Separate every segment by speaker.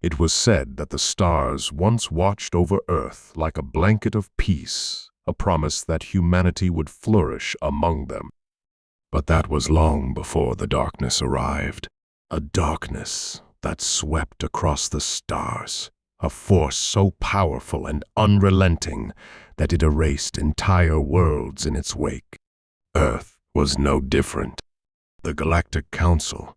Speaker 1: It was said that the stars once watched over Earth like a blanket of peace, a promise that humanity would flourish among them. But that was long before the darkness arrived. A darkness that swept across the stars, a force so powerful and unrelenting that it erased entire worlds in its wake. Earth was no different. The Galactic Council,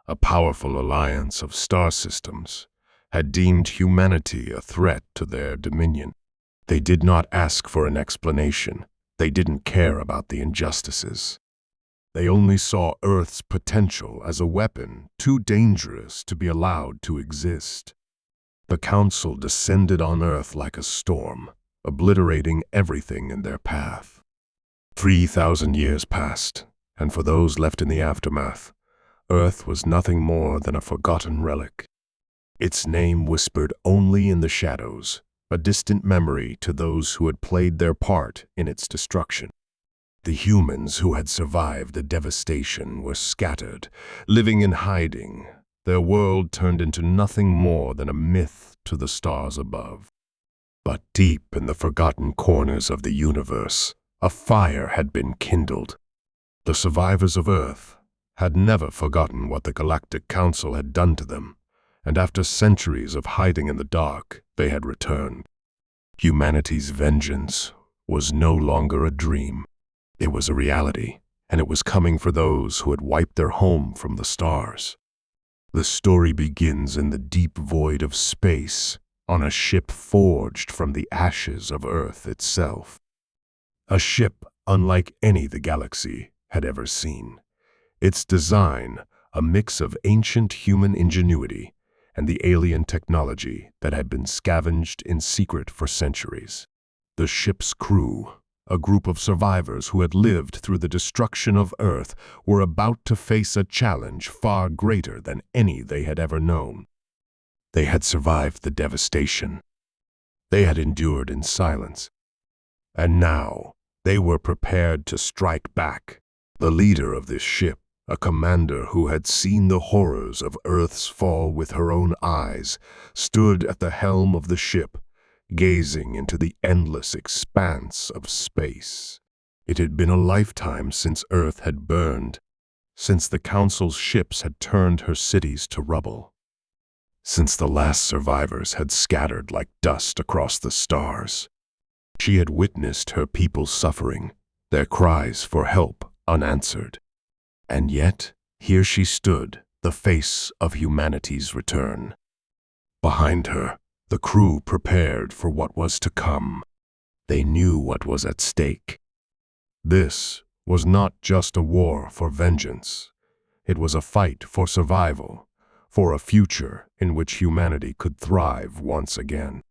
Speaker 1: a powerful alliance of star systems, had deemed humanity a threat to their dominion. They did not ask for an explanation. They didn't care about the injustices. They only saw Earth's potential as a weapon too dangerous to be allowed to exist. The Council descended on Earth like a storm, obliterating everything in their path. 3,000 years passed, and for those left in the aftermath, Earth was nothing more than a forgotten relic. Its name whispered only in the shadows, a distant memory to those who had played their part in its destruction. The humans who had survived the devastation were scattered, living in hiding, their world turned into nothing more than a myth to the stars above. But deep in the forgotten corners of the universe, a fire had been kindled. The survivors of Earth had never forgotten what the Galactic Council had done to them, and after centuries of hiding in the dark, they had returned. Humanity's vengeance was no longer a dream. It was a reality, and it was coming for those who had wiped their home from the stars. The story begins in the deep void of space, on a ship forged from the ashes of Earth itself. A ship unlike any the galaxy had ever seen. Its design, a mix of ancient human ingenuity and the alien technology that had been scavenged in secret for centuries. The ship's crew, a group of survivors who had lived through the destruction of Earth, were about to face a challenge far greater than any they had ever known. They had survived the devastation. They had endured in silence. And now, they were prepared to strike back. The leader of this ship, a commander who had seen the horrors of Earth's fall with her own eyes, stood at the helm of the ship, gazing into the endless expanse of space. It had been a lifetime since Earth had burned, since the Council's ships had turned her cities to rubble, since the last survivors had scattered like dust across the stars. She had witnessed her people suffering, their cries for help unanswered. And yet, here she stood, the face of humanity's return. Behind her, the crew prepared for what was to come. They knew what was at stake. This was not just a war for vengeance. It was a fight for survival, for a future in which humanity could thrive once again.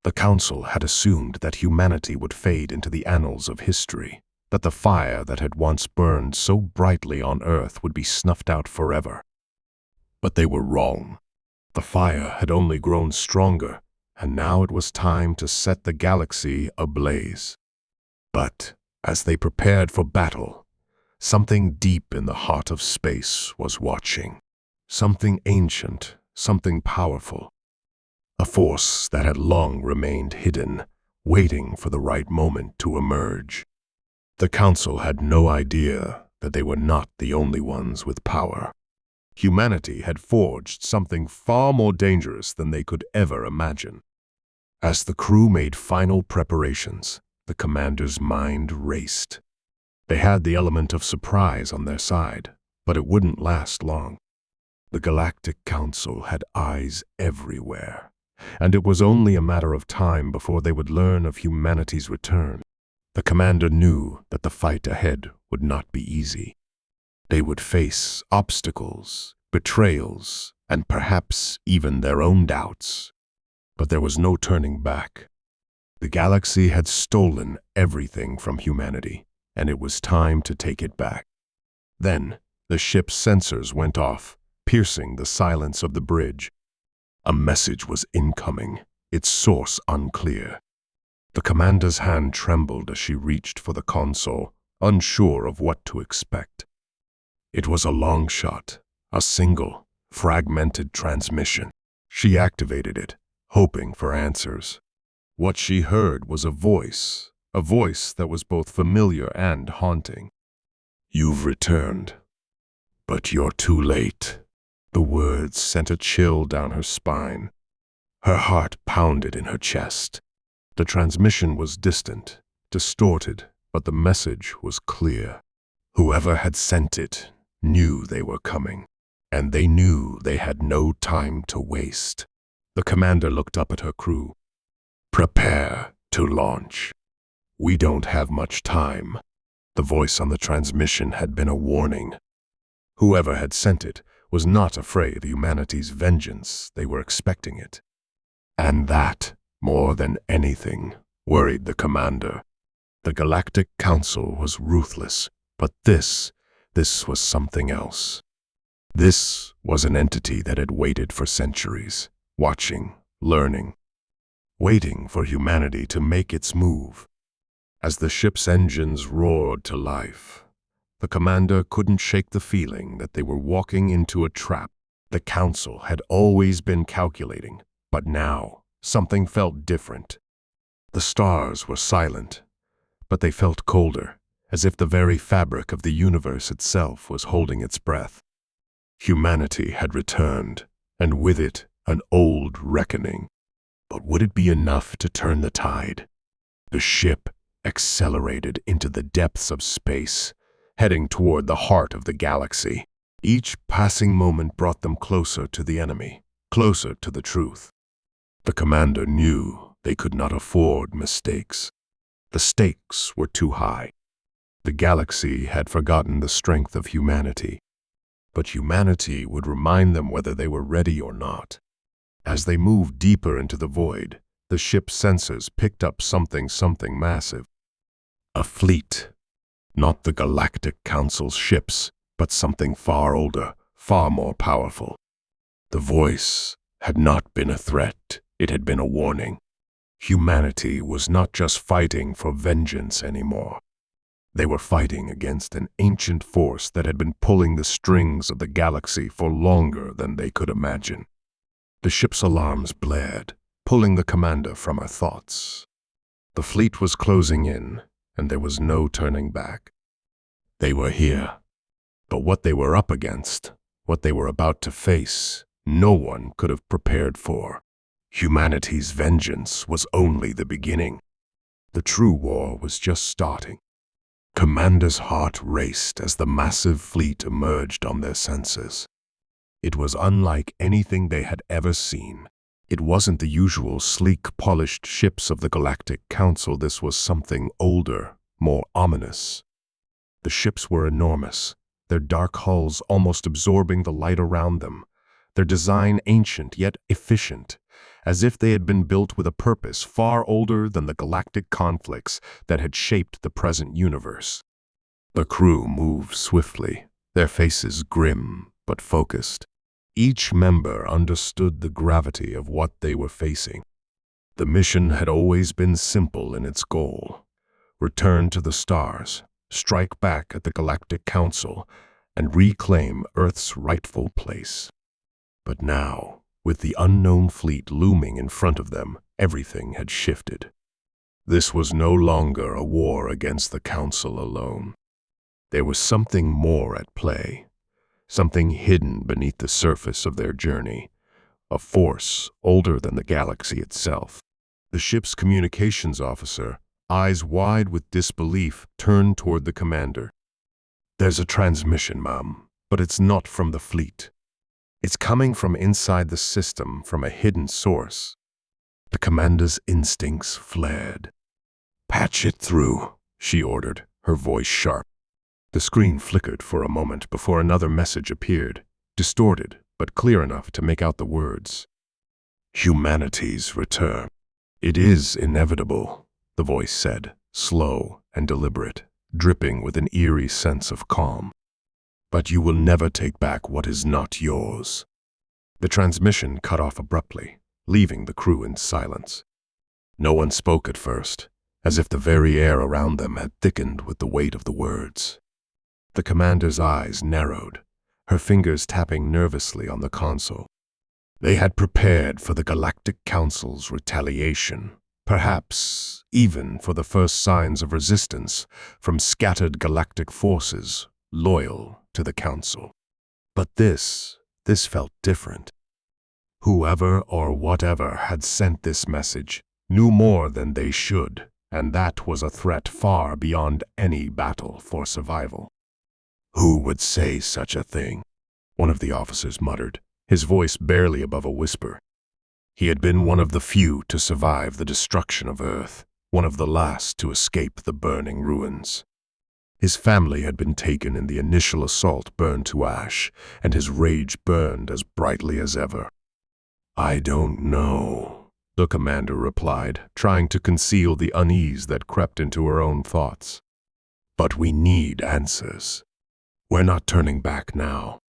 Speaker 1: The Council had assumed that humanity would fade into the annals of history, that the fire that had once burned so brightly on Earth would be snuffed out forever. But they were wrong. The fire had only grown stronger, and now it was time to set the galaxy ablaze. But as they prepared for battle, something deep in the heart of space was watching. Something ancient, something powerful. A force that had long remained hidden, waiting for the right moment to emerge. The Council had no idea that they were not the only ones with power. Humanity had forged something far more dangerous than they could ever imagine. As the crew made final preparations, the commander's mind raced. They had the element of surprise on their side, but it wouldn't last long. The Galactic Council had eyes everywhere, and it was only a matter of time before they would learn of humanity's return. The commander knew that the fight ahead would not be easy. They would face obstacles, betrayals, and perhaps even their own doubts. But there was no turning back. The galaxy had stolen everything from humanity, and it was time to take it back. Then, the ship's sensors went off, piercing the silence of the bridge. A message was incoming, its source unclear. The commander's hand trembled as she reached for the console, unsure of what to expect. It was a long shot, a single, fragmented transmission. She activated it, hoping for answers. What she heard was a voice that was both familiar and haunting. "You've returned, but you're too late." The words sent a chill down her spine. Her heart pounded in her chest. The transmission was distant, distorted, but the message was clear. Whoever had sent it knew they were coming, and they knew they had no time to waste. The commander looked up at her crew. "Prepare to launch. We don't have much time." The voice on the transmission had been a warning. Whoever had sent it was not afraid of humanity's vengeance. They were expecting it. And that, more than anything, worried the commander. The Galactic Council was ruthless, but this was something else. This was an entity that had waited for centuries, watching, learning, waiting for humanity to make its move. As the ship's engines roared to life, the commander couldn't shake the feeling that they were walking into a trap. The Council had always been calculating, but now something felt different. The stars were silent, but they felt colder, as if the very fabric of the universe itself was holding its breath. Humanity had returned, and with it, an old reckoning. But would it be enough to turn the tide? The ship accelerated into the depths of space, heading toward the heart of the galaxy. Each passing moment brought them closer to the enemy, closer to the truth. The commander knew they could not afford mistakes. The stakes were too high. The galaxy had forgotten the strength of humanity, but humanity would remind them whether they were ready or not. As they moved deeper into the void, the ship's sensors picked up something massive. A fleet. Not the Galactic Council's ships, but something far older, far more powerful. The voice had not been a threat, it had been a warning. Humanity was not just fighting for vengeance anymore. They were fighting against an ancient force that had been pulling the strings of the galaxy for longer than they could imagine. The ship's alarms blared, pulling the commander from her thoughts. The fleet was closing in, and there was no turning back. They were here. But what they were up against, what they were about to face, no one could have prepared for. Humanity's vengeance was only the beginning. The true war was just starting. Commander's heart raced as the massive fleet emerged on their senses. It was unlike anything they had ever seen. It wasn't the usual sleek, polished ships of the Galactic Council. This was something older, more ominous. The ships were enormous, their dark hulls almost absorbing the light around them, their design ancient yet efficient, as if they had been built with a purpose far older than the galactic conflicts that had shaped the present universe. The crew moved swiftly, their faces grim but focused. Each member understood the gravity of what they were facing. The mission had always been simple in its goal: return to the stars, strike back at the Galactic Council, and reclaim Earth's rightful place. But now, with the unknown fleet looming in front of them, everything had shifted. This was no longer a war against the Council alone. There was something more at play, something hidden beneath the surface of their journey, a force older than the galaxy itself. The ship's communications officer, eyes wide with disbelief, turned toward the commander. "There's a transmission, Ma'am, but it's not from the fleet. It's coming from inside the system, from a hidden source." The commander's instincts flared. "Patch it through," she ordered, her voice sharp. The screen flickered for a moment before another message appeared, distorted but clear enough to make out the words. "Humanity's return. It is inevitable," the voice said, slow and deliberate, dripping with an eerie sense of calm. "But you will never take back what is not yours." The transmission cut off abruptly, leaving the crew in silence. No one spoke at first, as if the very air around them had thickened with the weight of the words. The commander's eyes narrowed, her fingers tapping nervously on the console. They had prepared for the Galactic Council's retaliation, perhaps even for the first signs of resistance from scattered galactic forces loyal to the Council. But this felt different. Whoever or whatever had sent this message knew more than they should, and that was a threat far beyond any battle for survival. Who would say such a thing? One of the officers muttered, his voice barely above a whisper. He had been one of the few to survive the destruction of Earth, one of the last to escape the burning ruins. His family had been taken in the initial assault burned to ash, and his rage burned as brightly as ever. "I don't know," the commander replied, trying to conceal the unease that crept into her own thoughts. "But we need answers. We're not turning back now.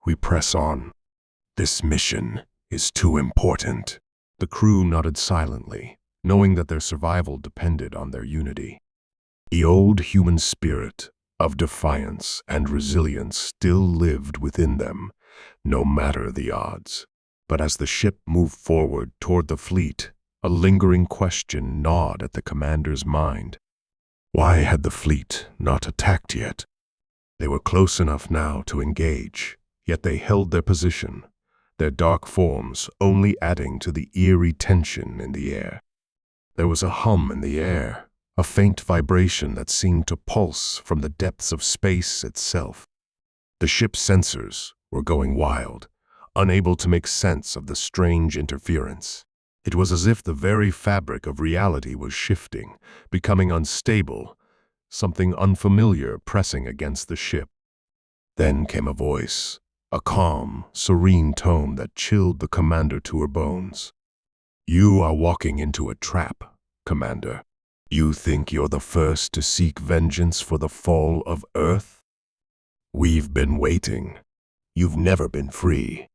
Speaker 1: We press on. This mission is too important." The crew nodded silently, knowing that their survival depended on their unity. The old human spirit of defiance and resilience still lived within them, no matter the odds. But as the ship moved forward toward the fleet, a lingering question gnawed at the commander's mind. Why had the fleet not attacked yet? They were close enough now to engage, yet they held their position, their dark forms only adding to the eerie tension in the air. There was a hum in the air, a faint vibration that seemed to pulse from the depths of space itself. The ship's sensors were going wild, unable to make sense of the strange interference. It was as if the very fabric of reality was shifting, becoming unstable, something unfamiliar pressing against the ship. Then came a voice, a calm, serene tone that chilled the commander to her bones. "You are walking into a trap, Commander. You think you're the first to seek vengeance for the fall of Earth? We've been waiting. You've never been free."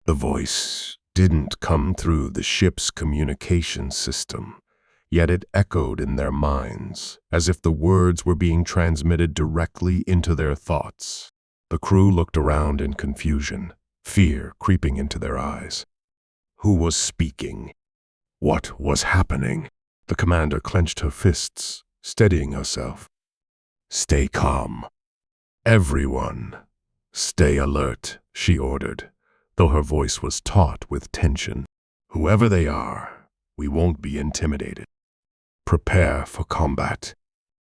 Speaker 1: The voice didn't come through the ship's communication system, yet it echoed in their minds, as if the words were being transmitted directly into their thoughts. The crew looked around in confusion, fear creeping into their eyes. Who was speaking? What was happening? The commander clenched her fists, steadying herself. "Stay calm. Everyone, stay alert," she ordered, though her voice was taut with tension. "Whoever they are, we won't be intimidated. Prepare for combat."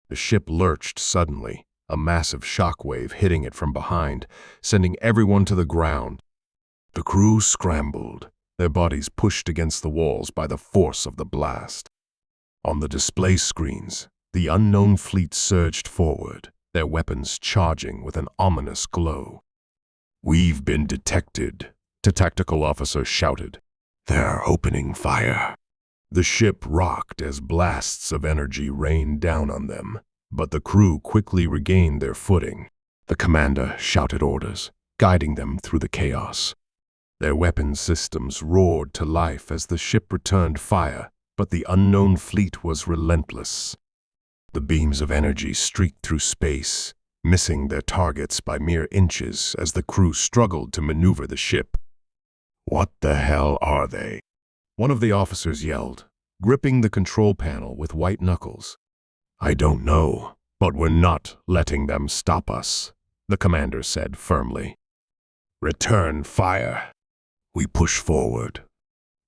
Speaker 1: The ship lurched suddenly, a massive shockwave hitting it from behind, sending everyone to the ground. The crew scrambled, their bodies pushed against the walls by the force of the blast. On the display screens, the unknown fleet surged forward, their weapons charging with an ominous glow. "We've been detected," the tactical officer shouted. "They're opening fire." The ship rocked as blasts of energy rained down on them, but the crew quickly regained their footing. The commander shouted orders, guiding them through the chaos. Their weapon systems roared to life as the ship returned fire, but the unknown fleet was relentless. The beams of energy streaked through space, missing their targets by mere inches as the crew struggled to maneuver the ship. "What the hell are they?" one of the officers yelled, gripping the control panel with white knuckles. "I don't know, but we're not letting them stop us," the commander said firmly. "Return fire." We push forward.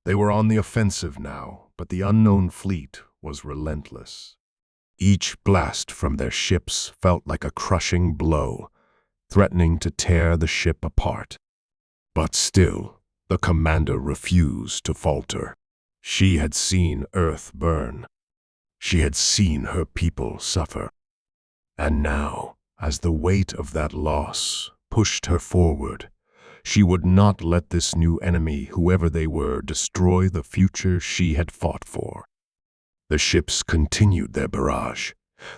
Speaker 1: They were on the offensive now, but the unknown fleet was relentless. Each blast from their ships felt like a crushing blow, threatening to tear the ship apart. But still, the commander refused to falter. She had seen Earth burn. She had seen her people suffer. And now, as the weight of that loss pushed her forward, she would not let this new enemy, whoever they were, destroy the future she had fought for. The ships continued their barrage,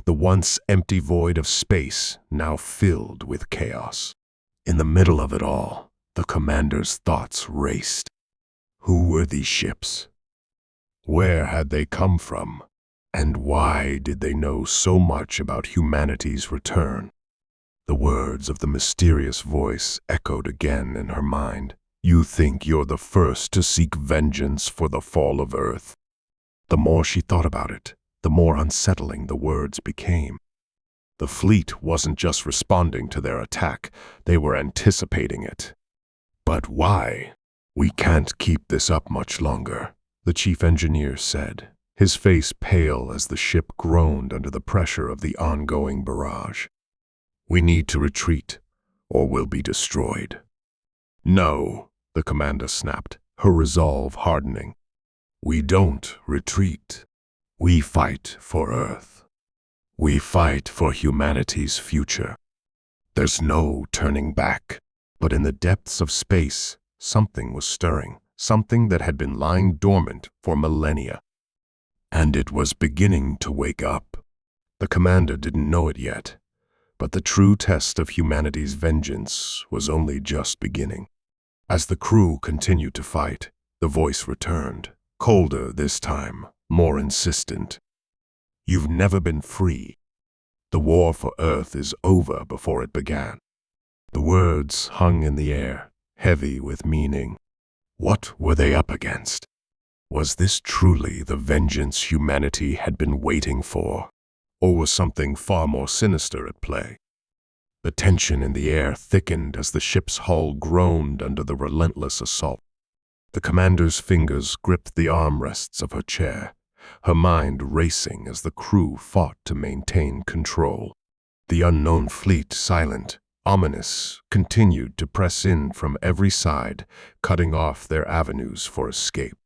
Speaker 1: the once empty void of space now filled with chaos. In the middle of it all, the commander's thoughts raced. Who were these ships? Where had they come from? And why did they know so much about humanity's return? The words of the mysterious voice echoed again in her mind. You think you're the first to seek vengeance for the fall of Earth. The more she thought about it, the more unsettling the words became. The fleet wasn't just responding to their attack, they were anticipating it. But why? We can't keep this up much longer, the chief engineer said, his face pale as the ship groaned under the pressure of the ongoing barrage. We need to retreat, or we'll be destroyed. No, the commander snapped, her resolve hardening. We don't retreat. We fight for Earth. We fight for humanity's future. There's no turning back. But in the depths of space, something was stirring, something that had been lying dormant for millennia. And it was beginning to wake up. The commander didn't know it yet, but the true test of humanity's vengeance was only just beginning. As the crew continued to fight, the voice returned, colder this time, more insistent. You've never been free. The war for Earth is over before it began. The words hung in the air, heavy with meaning. What were they up against? Was this truly the vengeance humanity had been waiting for? Or was something far more sinister at play? The tension in the air thickened as the ship's hull groaned under the relentless assault. The commander's fingers gripped the armrests of her chair, her mind racing as the crew fought to maintain control. The unknown fleet, silent, ominous, continued to press in from every side, cutting off their avenues for escape.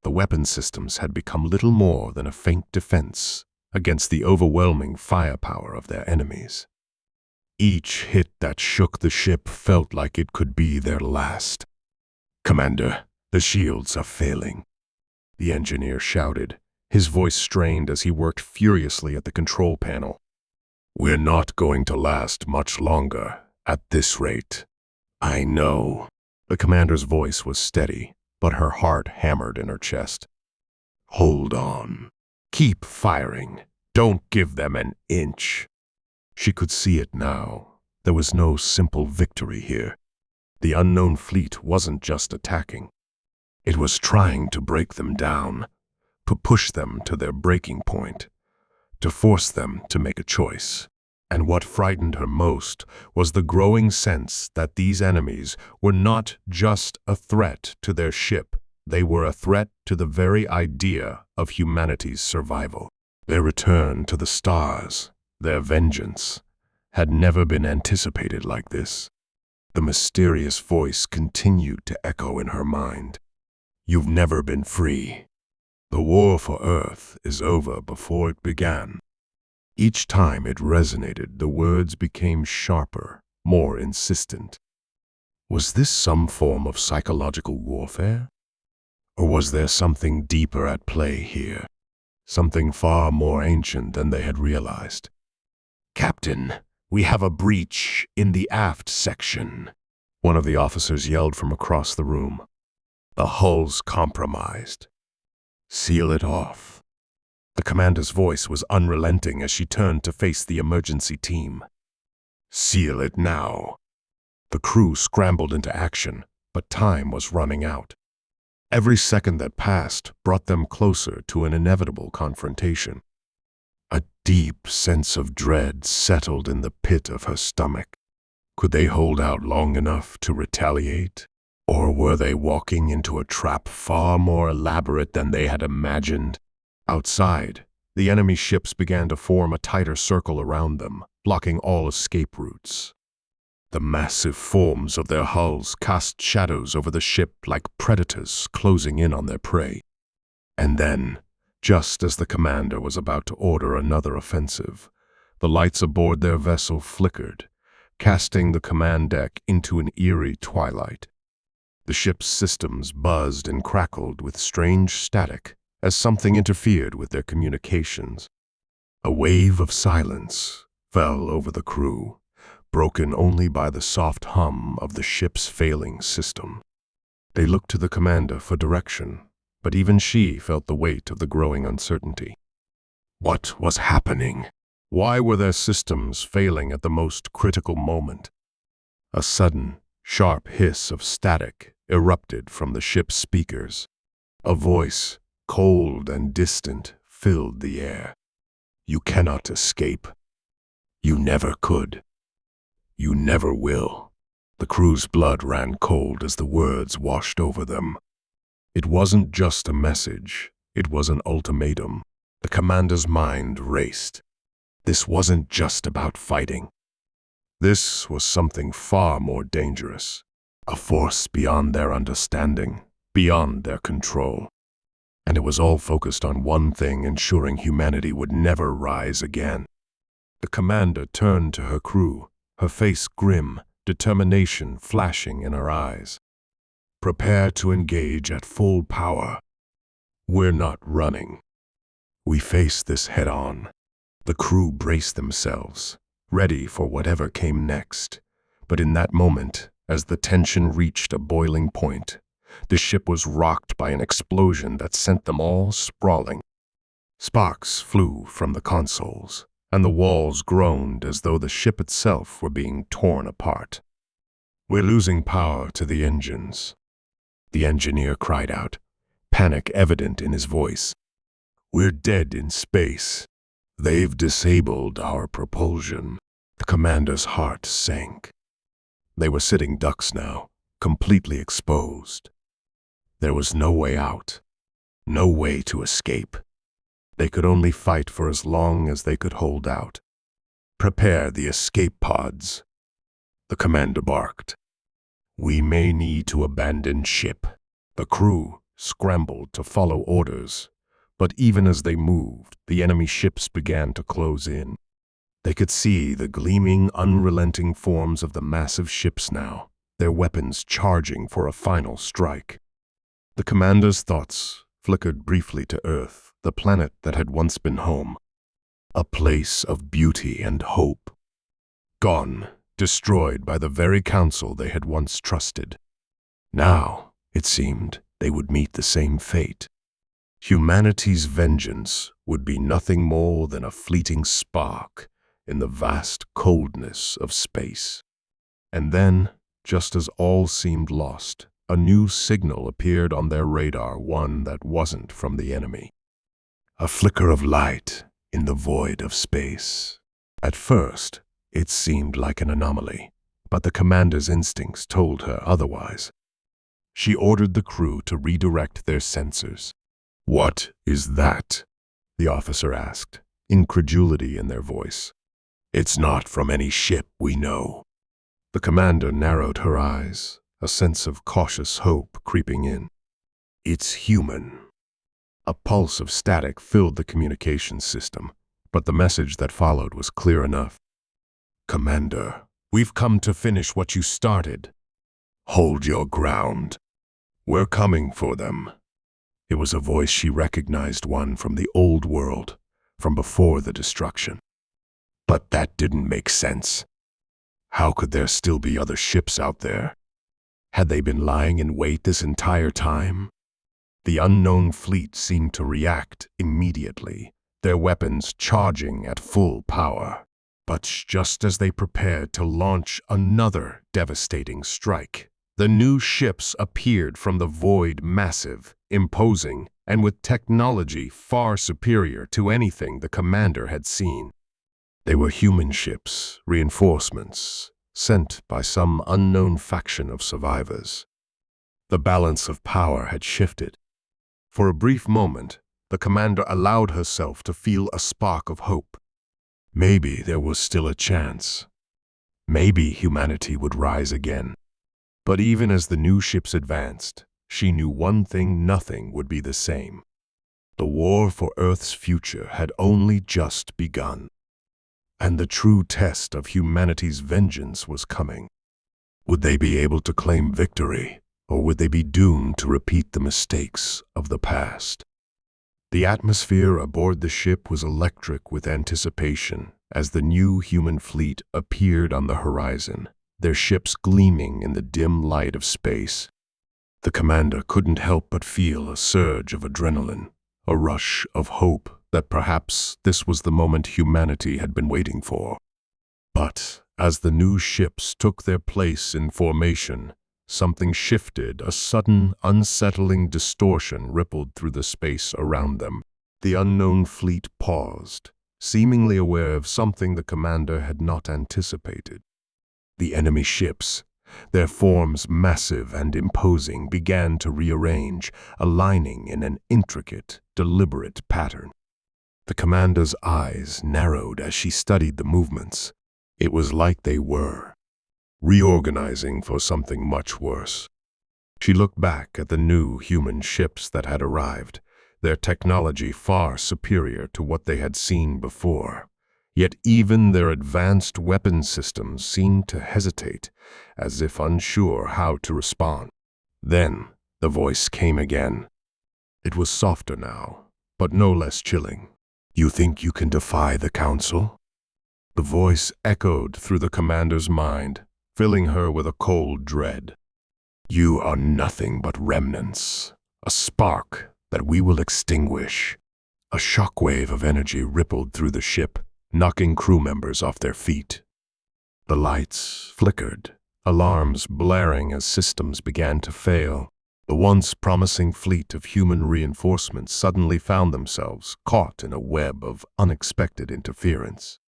Speaker 1: The weapon systems had become little more than a faint defense against the overwhelming firepower of their enemies. Each hit that shook the ship felt like it could be their last. "Commander, the shields are failing," the engineer shouted, his voice strained as he worked furiously at the control panel. "We're not going to last much longer at this rate." "I know." The commander's voice was steady, but her heart hammered in her chest. "Hold on. Keep firing. Don't give them an inch." She could see it now. There was no simple victory here. The unknown fleet wasn't just attacking. It was trying to break them down, to push them to their breaking point, to force them to make a choice. And what frightened her most was the growing sense that these enemies were not just a threat to their ship, they were a threat to the very idea of humanity's survival. Their return to the stars, their vengeance, had never been anticipated like this. The mysterious voice continued to echo in her mind. "You've never been free. The war for Earth is over before it began." Each time it resonated, the words became sharper, more insistent. Was this some form of psychological warfare? Or was there something deeper at play here? Something far more ancient than they had realized? "Captain, we have a breach in the aft section," one of the officers yelled from across the room. "The hull's compromised. Seal it off." The commander's voice was unrelenting as she turned to face the emergency team. "Seal it now." The crew scrambled into action, but time was running out. Every second that passed brought them closer to an inevitable confrontation. A deep sense of dread settled in the pit of her stomach. Could they hold out long enough to retaliate? Or were they walking into a trap far more elaborate than they had imagined? Outside, the enemy ships began to form a tighter circle around them, blocking all escape routes. The massive forms of their hulls cast shadows over the ship like predators closing in on their prey. And then, just as the commander was about to order another offensive, the lights aboard their vessel flickered, casting the command deck into an eerie twilight. The ship's systems buzzed and crackled with strange static as something interfered with their communications. A wave of silence fell over the crew, broken only by the soft hum of the ship's failing system. They looked to the commander for direction, but even she felt the weight of the growing uncertainty. What was happening? Why were their systems failing at the most critical moment? A sudden, sharp hiss of static erupted from the ship's speakers. A voice, cold and distant, filled the air. "You cannot escape. You never could. You never will." The crew's blood ran cold as the words washed over them. It wasn't just a message, it was an ultimatum. The commander's mind raced. This wasn't just about fighting. This was something far more dangerous. A force beyond their understanding, beyond their control. And it was all focused on one thing, ensuring humanity would never rise again. The commander turned to her crew, her face grim, determination flashing in her eyes. "Prepare to engage at full power. We're not running. We face this head-on." The crew braced themselves, ready for whatever came next. But in that moment, as the tension reached a boiling point, the ship was rocked by an explosion that sent them all sprawling. Sparks flew from the consoles, and the walls groaned as though the ship itself were being torn apart. "We're losing power to the engines," the engineer cried out, panic evident in his voice. "We're dead in space. They've disabled our propulsion." The commander's heart sank. They were sitting ducks now, completely exposed. There was no way out, no way to escape. They could only fight for as long as they could hold out. "Prepare the escape pods," the commander barked. "We may need to abandon ship." The crew scrambled to follow orders, but even as they moved, the enemy ships began to close in. They could see the gleaming, unrelenting forms of the massive ships now, their weapons charging for a final strike. The commander's thoughts flickered briefly to Earth, the planet that had once been home. A place of beauty and hope. Gone, destroyed by the very council they had once trusted. Now, it seemed, they would meet the same fate. Humanity's vengeance would be nothing more than a fleeting spark in the vast coldness of space. And then, just as all seemed lost, a new signal appeared on their radar, one that wasn't from the enemy. A flicker of light in the void of space. At first, it seemed like an anomaly, but the commander's instincts told her otherwise. She ordered the crew to redirect their sensors. "What is that?" the officer asked, incredulity in their voice. "It's not from any ship we know." The commander narrowed her eyes, a sense of cautious hope creeping in. "It's human." A pulse of static filled the communications system, but the message that followed was clear enough. "Commander, we've come to finish what you started. Hold your ground. We're coming for them." It was a voice she recognized, one from the old world, from before the destruction. But that didn't make sense. How could there still be other ships out there? Had they been lying in wait this entire time? The unknown fleet seemed to react immediately, their weapons charging at full power. But just as they prepared to launch another devastating strike, the new ships appeared from the void, massive, imposing, and with technology far superior to anything the commander had seen. They were human ships, reinforcements, sent by some unknown faction of survivors. The balance of power had shifted. For a brief moment, the commander allowed herself to feel a spark of hope. Maybe there was still a chance. Maybe humanity would rise again. But even as the new ships advanced, she knew one thing: nothing would be the same. The war for Earth's future had only just begun. And the true test of humanity's vengeance was coming. Would they be able to claim victory, or would they be doomed to repeat the mistakes of the past? The atmosphere aboard the ship was electric with anticipation as the new human fleet appeared on the horizon, their ships gleaming in the dim light of space. The commander couldn't help but feel a surge of adrenaline, a rush of hope that perhaps this was the moment humanity had been waiting for. But as the new ships took their place in formation, something shifted. A sudden, unsettling distortion rippled through the space around them. The unknown fleet paused, seemingly aware of something the commander had not anticipated. The enemy ships, their forms massive and imposing, began to rearrange, aligning in an intricate, deliberate pattern. The commander's eyes narrowed as she studied the movements. It was like they were reorganizing for something much worse. She looked back at the new human ships that had arrived, their technology far superior to what they had seen before. Yet even their advanced weapon systems seemed to hesitate, as if unsure how to respond. Then the voice came again. It was softer now, but no less chilling. "You think you can defy the Council?" The voice echoed through the commander's mind, filling her with a cold dread. "You are nothing but remnants, a spark that we will extinguish." A shockwave of energy rippled through the ship, knocking crew members off their feet. The lights flickered, alarms blaring as systems began to fail. The once promising fleet of human reinforcements suddenly found themselves caught in a web of unexpected interference.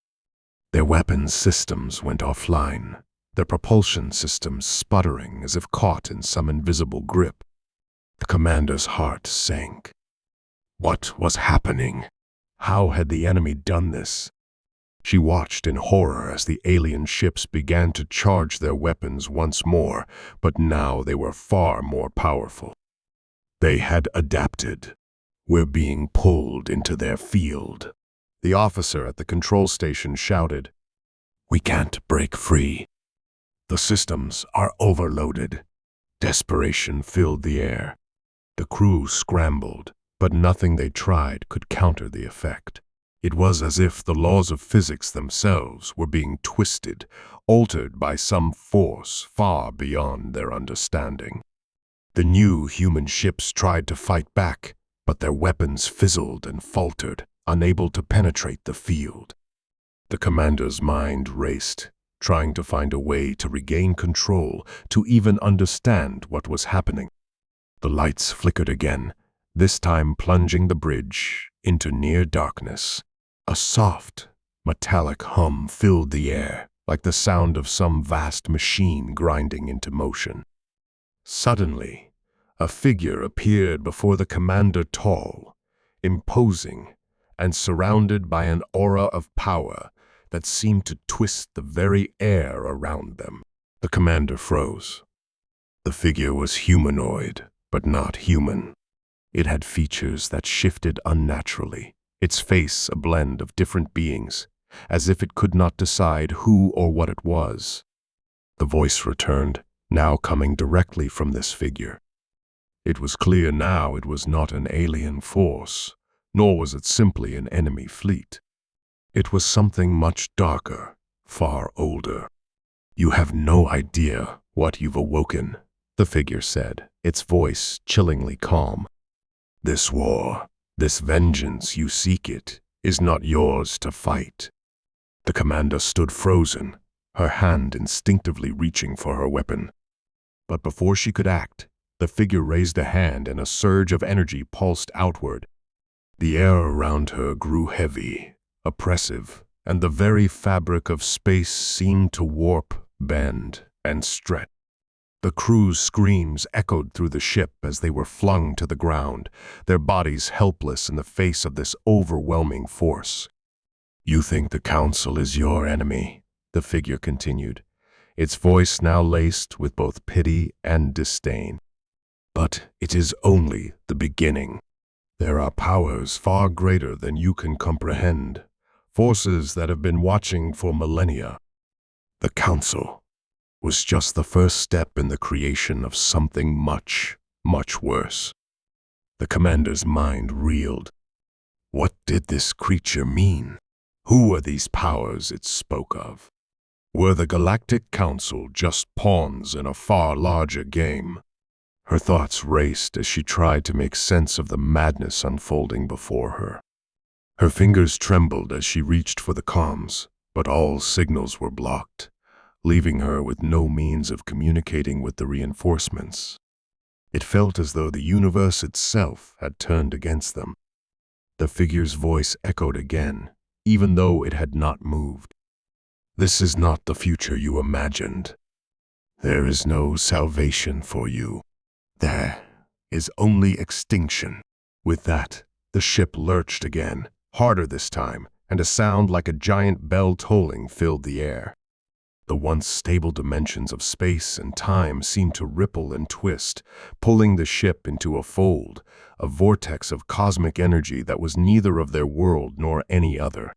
Speaker 1: Their weapons systems went offline, their propulsion systems sputtering as if caught in some invisible grip. The commander's heart sank. What was happening? How had the enemy done this? She watched in horror as the alien ships began to charge their weapons once more, but now they were far more powerful. They had adapted. "We're being pulled into their field." The officer at the control station shouted, "We can't break free. The systems are overloaded." Desperation filled the air. The crew scrambled, but nothing they tried could counter the effect. It was as if the laws of physics themselves were being twisted, altered by some force far beyond their understanding. The new human ships tried to fight back, but their weapons fizzled and faltered, unable to penetrate the field. The commander's mind raced, trying to find a way to regain control, to even understand what was happening. The lights flickered again, this time plunging the bridge into near darkness. A soft, metallic hum filled the air, like the sound of some vast machine grinding into motion. Suddenly, a figure appeared before the commander, tall, imposing, and surrounded by an aura of power that seemed to twist the very air around them. The commander froze. The figure was humanoid, but not human. It had features that shifted unnaturally, its face a blend of different beings, as if it could not decide who or what it was. The voice returned, now coming directly from this figure. It was clear now it was not an alien force, nor was it simply an enemy fleet. It was something much darker, far older. "You have no idea what you've awoken," the figure said, its voice chillingly calm. "This war, this vengeance, you seek it, is not yours to fight." The commander stood frozen, her hand instinctively reaching for her weapon. But before she could act, the figure raised a hand and a surge of energy pulsed outward. The air around her grew heavy, oppressive, and the very fabric of space seemed to warp, bend, and stretch. The crew's screams echoed through the ship as they were flung to the ground, their bodies helpless in the face of this overwhelming force. "You think the Council is your enemy," the figure continued, its voice now laced with both pity and disdain. "But it is only the beginning. There are powers far greater than you can comprehend, forces that have been watching for millennia. The Council was just the first step in the creation of something much, much worse." The commander's mind reeled. What did this creature mean? Who were these powers it spoke of? Were the Galactic Council just pawns in a far larger game? Her thoughts raced as she tried to make sense of the madness unfolding before her. Her fingers trembled as she reached for the comms, but all signals were blocked. leaving her with no means of communicating with the reinforcements. It felt as though the universe itself had turned against them. The figure's voice echoed again, even though it had not moved. "This is not the future you imagined. There is no salvation for you. There is only extinction." With that, the ship lurched again, harder this time, and a sound like a giant bell tolling filled the air. The once stable dimensions of space and time seemed to ripple and twist, pulling the ship into a fold, a vortex of cosmic energy that was neither of their world nor any other.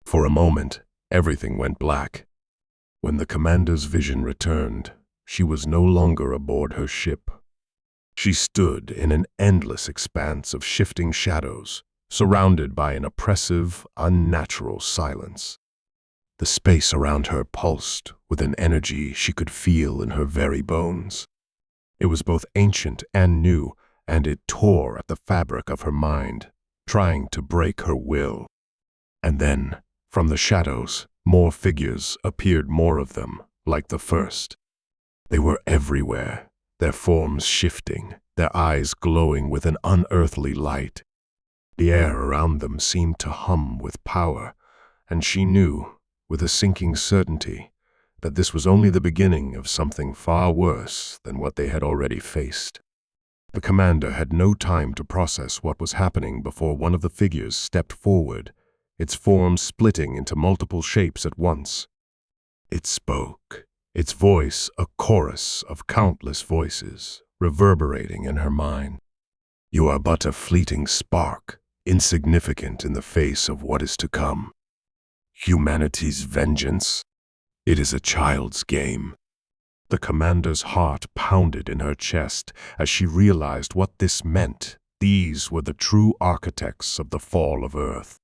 Speaker 1: For a moment, everything went black. When the commander's vision returned, she was no longer aboard her ship. She stood in an endless expanse of shifting shadows, surrounded by an oppressive, unnatural silence. The space around her pulsed with an energy she could feel in her very bones. It was both ancient and new, and it tore at the fabric of her mind, trying to break her will. And then, from the shadows, more figures appeared, more of them, like the first. They were everywhere, their forms shifting, their eyes glowing with an unearthly light. The air around them seemed to hum with power, and she knew, with a sinking certainty, that this was only the beginning of something far worse than what they had already faced. The commander had no time to process what was happening before one of the figures stepped forward, its form splitting into multiple shapes at once. It spoke, its voice a chorus of countless voices, reverberating in her mind. "You are but a fleeting spark, insignificant in the face of what is to come. Humanity's vengeance? It is a child's game." The commander's heart pounded in her chest as she realized what this meant. These were the true architects of the fall of Earth.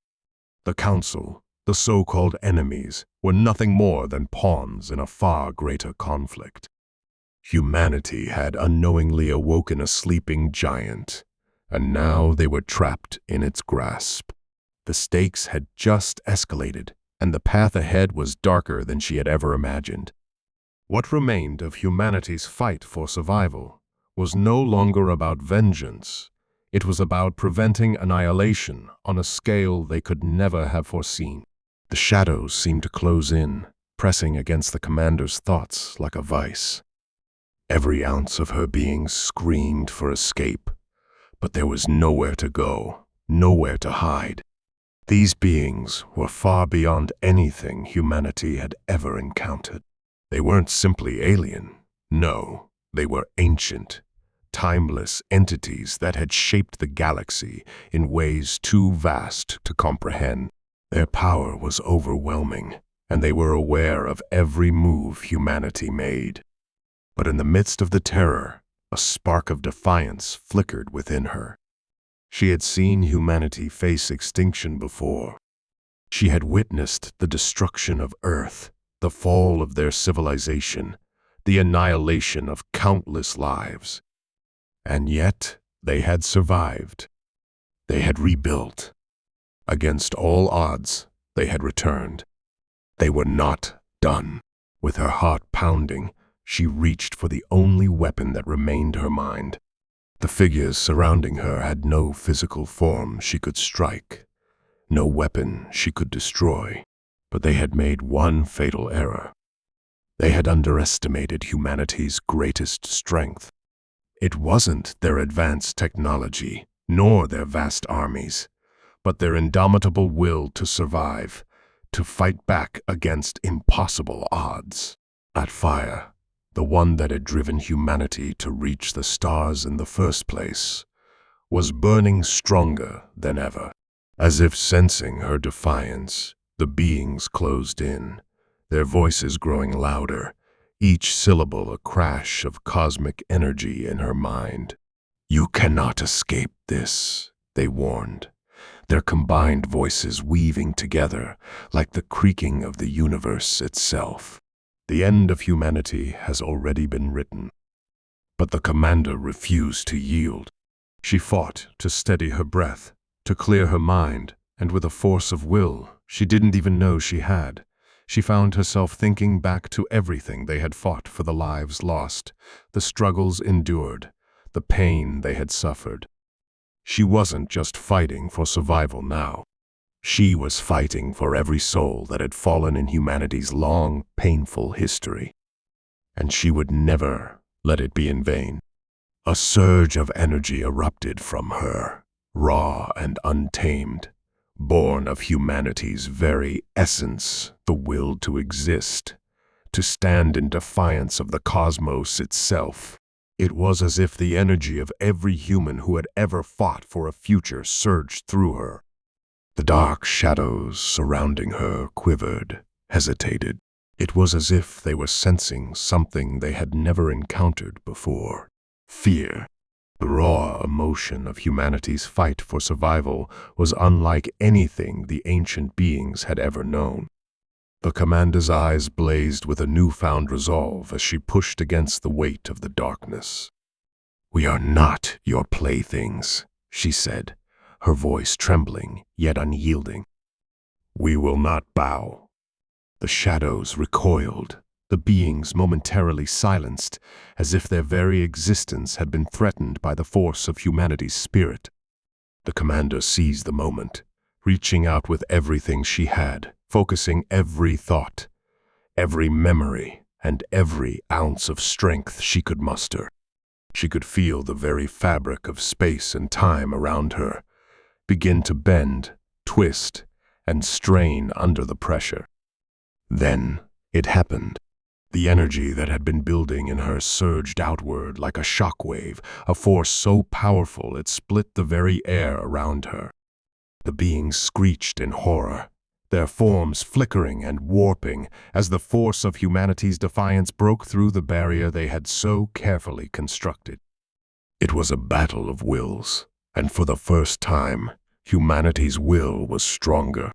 Speaker 1: The Council, the so-called enemies, were nothing more than pawns in a far greater conflict. Humanity had unknowingly awoken a sleeping giant, and now they were trapped in its grasp. The stakes had just escalated, and the path ahead was darker than she had ever imagined. What remained of humanity's fight for survival was no longer about vengeance. It was about preventing annihilation on a scale they could never have foreseen. The shadows seemed to close in, pressing against the commander's thoughts like a vice. Every ounce of her being screamed for escape, but there was nowhere to go, nowhere to hide. These beings were far beyond anything humanity had ever encountered. They weren't simply alien. No, they were ancient, timeless entities that had shaped the galaxy in ways too vast to comprehend. Their power was overwhelming, and they were aware of every move humanity made. But in the midst of the terror, a spark of defiance flickered within her. She had seen humanity face extinction before. She had witnessed the destruction of Earth, the fall of their civilization, the annihilation of countless lives. And yet, they had survived. They had rebuilt. Against all odds, they had returned. They were not done. With her heart pounding, she reached for the only weapon that remained her mind. The figures surrounding her had no physical form she could strike, no weapon she could destroy, but they had made one fatal error. They had underestimated humanity's greatest strength. It wasn't their advanced technology, nor their vast armies, but their indomitable will to survive, to fight back against impossible odds. That fire, the one that had driven humanity to reach the stars in the first place, was burning stronger than ever. As if sensing her defiance, the beings closed in, their voices growing louder, each syllable a crash of cosmic energy in her mind. "You cannot escape this," they warned, their combined voices weaving together like the creaking of the universe itself. The end of humanity has already been written. But the commander refused to yield. She fought to steady her breath, to clear her mind, and with a force of will she didn't even know she had, She found herself thinking back to everything they had fought for, the lives lost, the struggles endured, the pain they had suffered. She wasn't just fighting for survival now. She was fighting for every soul that had fallen in humanity's long, painful history. And she would never let it be in vain. A surge of energy erupted from her, raw and untamed, born of humanity's very essence, the will to exist, to stand in defiance of the cosmos itself. It was as if the energy of every human who had ever fought for a future surged through her. The dark shadows surrounding her quivered, hesitated. It was as if they were sensing something they had never encountered before. Fear. The raw emotion of humanity's fight for survival was unlike anything the ancient beings had ever known. The commander's eyes blazed with a newfound resolve as she pushed against the weight of the darkness. "We are not your playthings," she said, her voice trembling yet unyielding. "We will not bow." The shadows recoiled, the beings momentarily silenced, as if their very existence had been threatened by the force of humanity's spirit. The commander seized the moment, reaching out with everything she had, focusing every thought, every memory, and every ounce of strength she could muster. She could feel the very fabric of space and time around her begin to bend, twist, and strain under the pressure. Then it happened. The energy that had been building in her surged outward like a shockwave, a force so powerful it split the very air around her. The beings screeched in horror, their forms flickering and warping as the force of humanity's defiance broke through the barrier they had so carefully constructed. It was a battle of wills, and for the first time, humanity's will was stronger.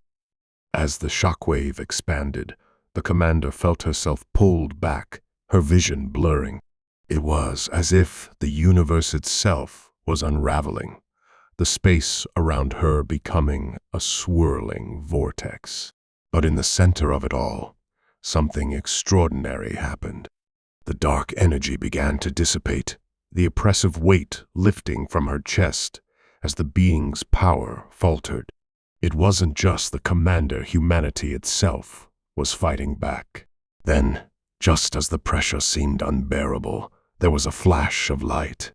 Speaker 1: As the shockwave expanded, the commander felt herself pulled back, her vision blurring. It was as if the universe itself was unraveling, the space around her becoming a swirling vortex. But in the center of it all, something extraordinary happened. The dark energy began to dissipate, the oppressive weight lifting from her chest as the being's power faltered. It wasn't just the commander, humanity itself was fighting back. Then, just as the pressure seemed unbearable, there was a flash of light.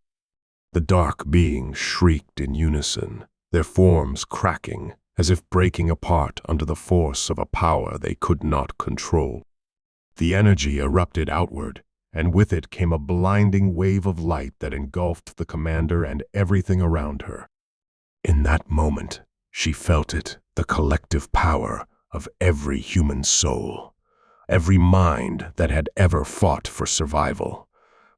Speaker 1: The dark beings shrieked in unison, their forms cracking as if breaking apart under the force of a power they could not control. The energy erupted outward, and with it came a blinding wave of light that engulfed the commander and everything around her. In that moment, she felt it, the collective power of every human soul, every mind that had ever fought for survival,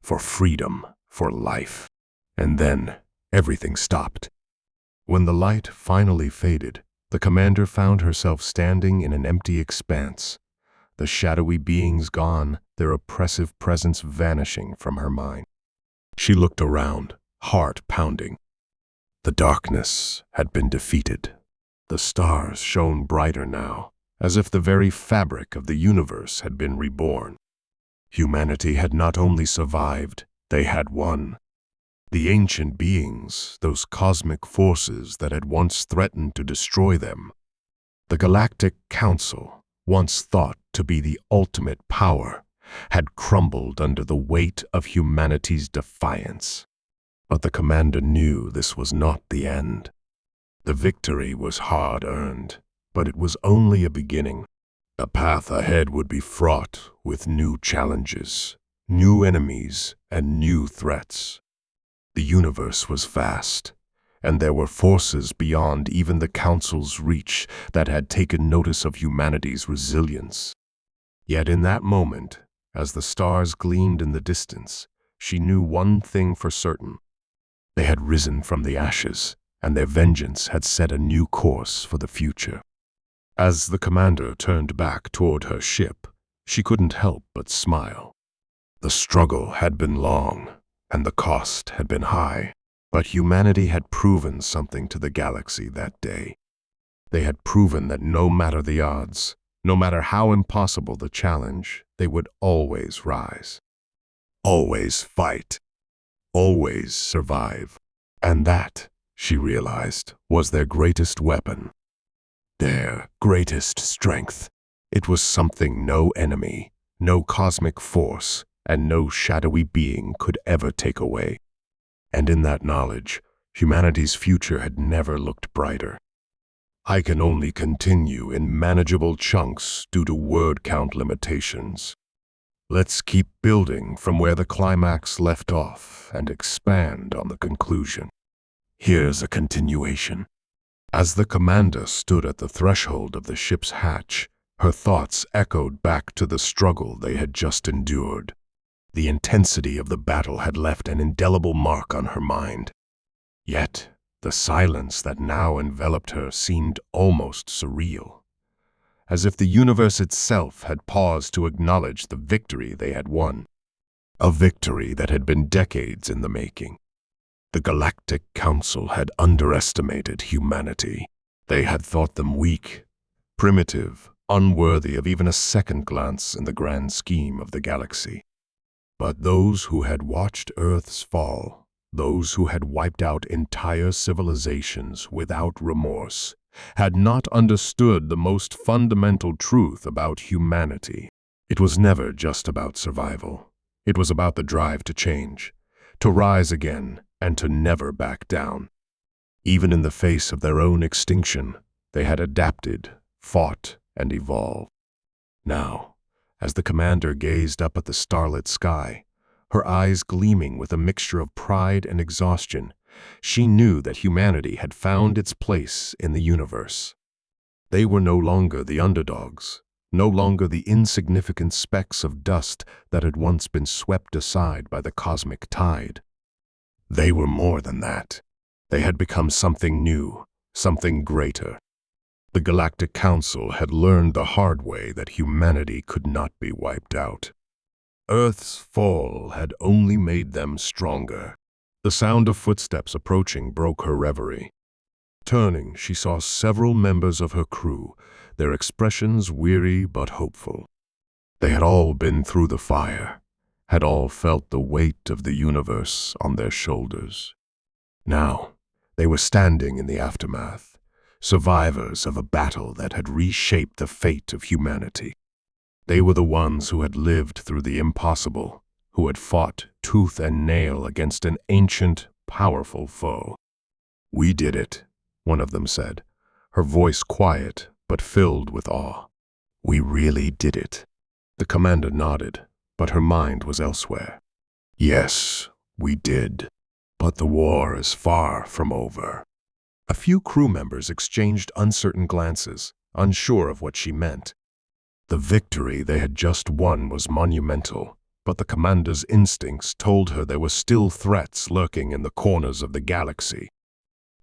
Speaker 1: for freedom, for life. And then everything stopped. When the light finally faded, the commander found herself standing in an empty expanse, the shadowy beings gone, their oppressive presence vanishing from her mind. She looked around, heart pounding. The darkness had been defeated. The stars shone brighter now, as if the very fabric of the universe had been reborn. Humanity had not only survived, they had won. The ancient beings, those cosmic forces that had once threatened to destroy them, the Galactic Council, once thought to be the ultimate power, had crumbled under the weight of humanity's defiance. But the commander knew this was not the end. The victory was hard-earned, but it was only a beginning. The path ahead would be fraught with new challenges, new enemies, and new threats. The universe was vast, and there were forces beyond even the Council's reach that had taken notice of humanity's resilience. Yet in that moment, as the stars gleamed in the distance, she knew one thing for certain. They had risen from the ashes, and their vengeance had set a new course for the future. As the commander turned back toward her ship, she couldn't help but smile. The struggle had been long, and the cost had been high, but humanity had proven something to the galaxy that day. They had proven that no matter the odds, No matter how impossible the challenge, they would always rise. Always fight. Always survive. And that, she realized, was their greatest weapon. Their greatest strength. It was something no enemy, no cosmic force, and no shadowy being could ever take away. And in that knowledge, humanity's future had never looked brighter. I can only continue in manageable chunks due to word count limitations. Let's keep building from where the climax left off and expand on the conclusion. Here's a continuation. As the commander stood at the threshold of the ship's hatch, her thoughts echoed back to the struggle they had just endured. The intensity of the battle had left an indelible mark on her mind. Yet, the silence that now enveloped her seemed almost surreal, as if the universe itself had paused to acknowledge the victory they had won. A victory that had been decades in the making. The Galactic Council had underestimated humanity. They had thought them weak, primitive, unworthy of even a second glance in the grand scheme of the galaxy. But those who had watched Earth's fall, those who had wiped out entire civilizations without remorse, had not understood the most fundamental truth about humanity. It was never just about survival. It was about the drive to change, to rise again, and to never back down. Even in the face of their own extinction, they had adapted, fought, and evolved. Now, as the commander gazed up at the starlit sky, her eyes gleaming with a mixture of pride and exhaustion, she knew that humanity had found its place in the universe. They were no longer the underdogs, no longer the insignificant specks of dust that had once been swept aside by the cosmic tide. They were more than that. They had become something new, something greater. The Galactic Council had learned the hard way that humanity could not be wiped out. Earth's fall had only made them stronger. The sound of footsteps approaching broke her reverie. Turning, she saw several members of her crew, their expressions weary but hopeful. They had all been through the fire, had all felt the weight of the universe on their shoulders. Now, they were standing in the aftermath, survivors of a battle that had reshaped the fate of humanity. They were the ones who had lived through the impossible, who had fought tooth and nail against an ancient, powerful foe. "We did it," one of them said, her voice quiet but filled with awe. "We really did it." The commander nodded, but her mind was elsewhere. "Yes, we did. But the war is far from over." A few crew members exchanged uncertain glances, unsure of what she meant. The victory they had just won was monumental, but the commander's instincts told her there were still threats lurking in the corners of the galaxy.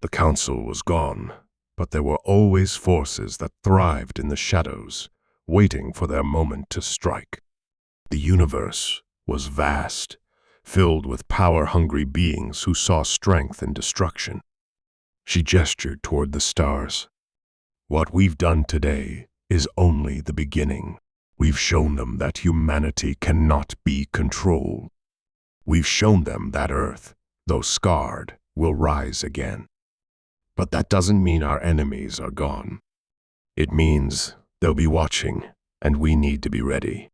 Speaker 1: The council was gone, but there were always forces that thrived in the shadows, waiting for their moment to strike. The universe was vast, filled with power-hungry beings who saw strength in destruction. She gestured toward the stars. "What we've done today is only the beginning. We've shown them that humanity cannot be controlled. We've shown them that Earth, though scarred, will rise again. But that doesn't mean our enemies are gone. It means they'll be watching, and we need to be ready."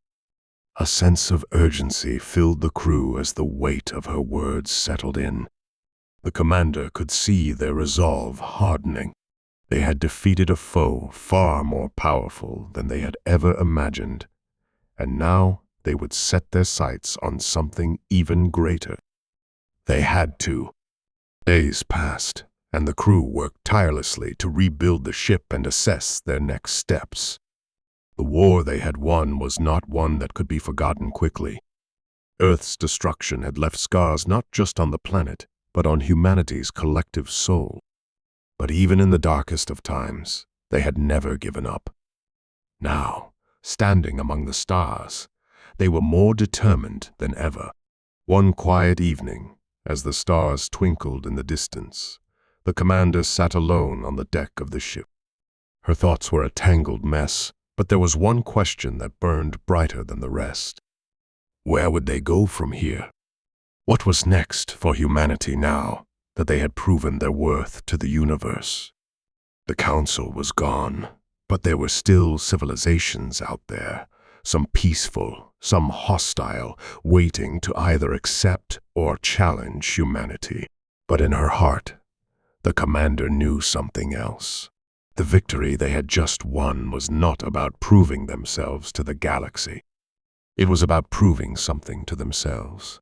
Speaker 1: A sense of urgency filled the crew as the weight of her words settled in. The commander could see their resolve hardening. They had defeated a foe far more powerful than they had ever imagined, and now they would set their sights on something even greater. They had to. Days passed, and the crew worked tirelessly to rebuild the ship and assess their next steps. The war they had won was not one that could be forgotten quickly. Earth's destruction had left scars not just on the planet, but on humanity's collective soul. But even in the darkest of times, they had never given up. Now, standing among the stars, they were more determined than ever. One quiet evening, as the stars twinkled in the distance, the commander sat alone on the deck of the ship. Her thoughts were a tangled mess, But there was one question that burned brighter than the rest. Where would they go from here? What was next for humanity now that they had proven their worth to the universe? The council was gone, but there were still civilizations out there, some peaceful, some hostile, waiting to either accept or challenge humanity. But in her heart, the commander knew something else. The victory they had just won was not about proving themselves to the galaxy. It was about proving something to themselves.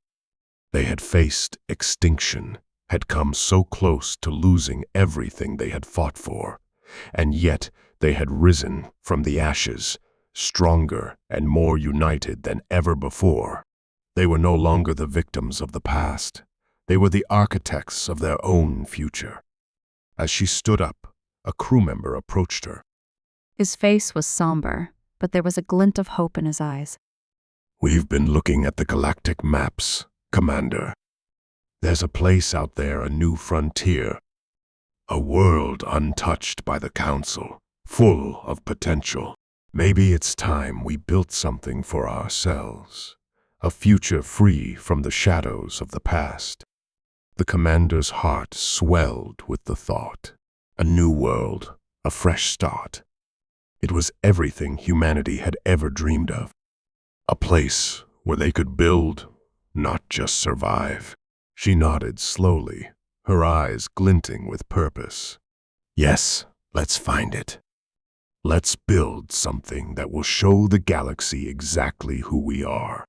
Speaker 1: They had faced extinction, had come so close to losing everything they had fought for, and yet they had risen from the ashes, stronger and more united than ever before. They were no longer the victims of the past. They were the architects of their own future. As she stood up, a crew member approached her.
Speaker 2: His face was somber, but there was a glint of hope in his eyes.
Speaker 1: We've been looking at the galactic maps, Commander. There's a place out there, a new frontier. A world untouched by the Council, full of potential. Maybe it's time we built something for ourselves. A future free from the shadows of the past. The commander's heart swelled with the thought. A new world, a fresh start. It was everything humanity had ever dreamed of. A place where they could build, not just survive. She nodded slowly, her eyes glinting with purpose. Yes, let's find it. Let's build something that will show the galaxy exactly who we are.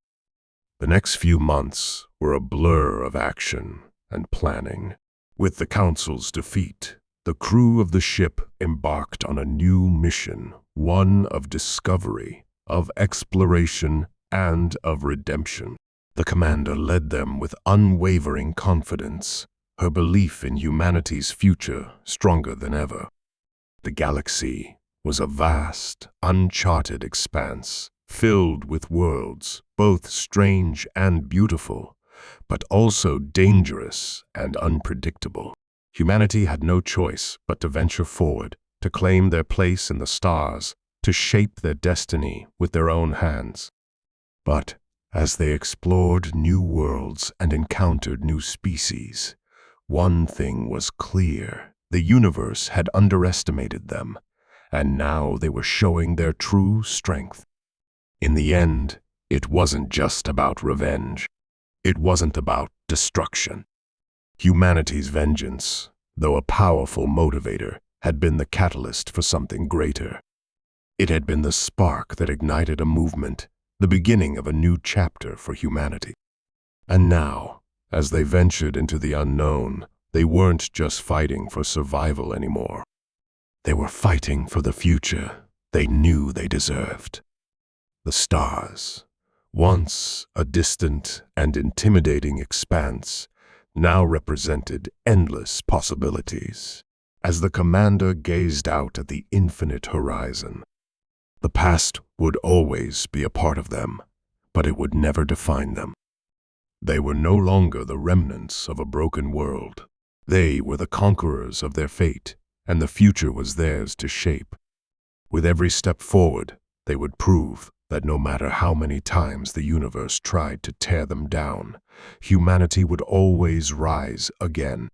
Speaker 1: The next few months were a blur of action and planning. With the Council's defeat, the crew of the ship embarked on a new mission, one of discovery, of exploration, and of redemption. The commander led them with unwavering confidence, her belief in humanity's future stronger than ever. The galaxy was a vast, uncharted expanse, filled with worlds, both strange and beautiful, but also dangerous and unpredictable. Humanity had no choice but to venture forward, to claim their place in the stars, to shape their destiny with their own hands. But as they explored new worlds and encountered new species, one thing was clear: the universe had underestimated them, and now they were showing their true strength. In the end, it wasn't just about revenge. It wasn't about destruction. Humanity's vengeance, though a powerful motivator, had been the catalyst for something greater. It had been the spark that ignited a movement, the beginning of a new chapter for humanity. And now, as they ventured into the unknown, they weren't just fighting for survival anymore. They were fighting for the future they knew they deserved. The stars, once a distant and intimidating expanse, now represented endless possibilities. As the commander gazed out at the infinite horizon, the past would always be a part of them, but it would never define them. They were no longer the remnants of a broken world. They were the conquerors of their fate, and the future was theirs to shape. With every step forward, they would prove that no matter how many times the universe tried to tear them down, humanity would always rise again.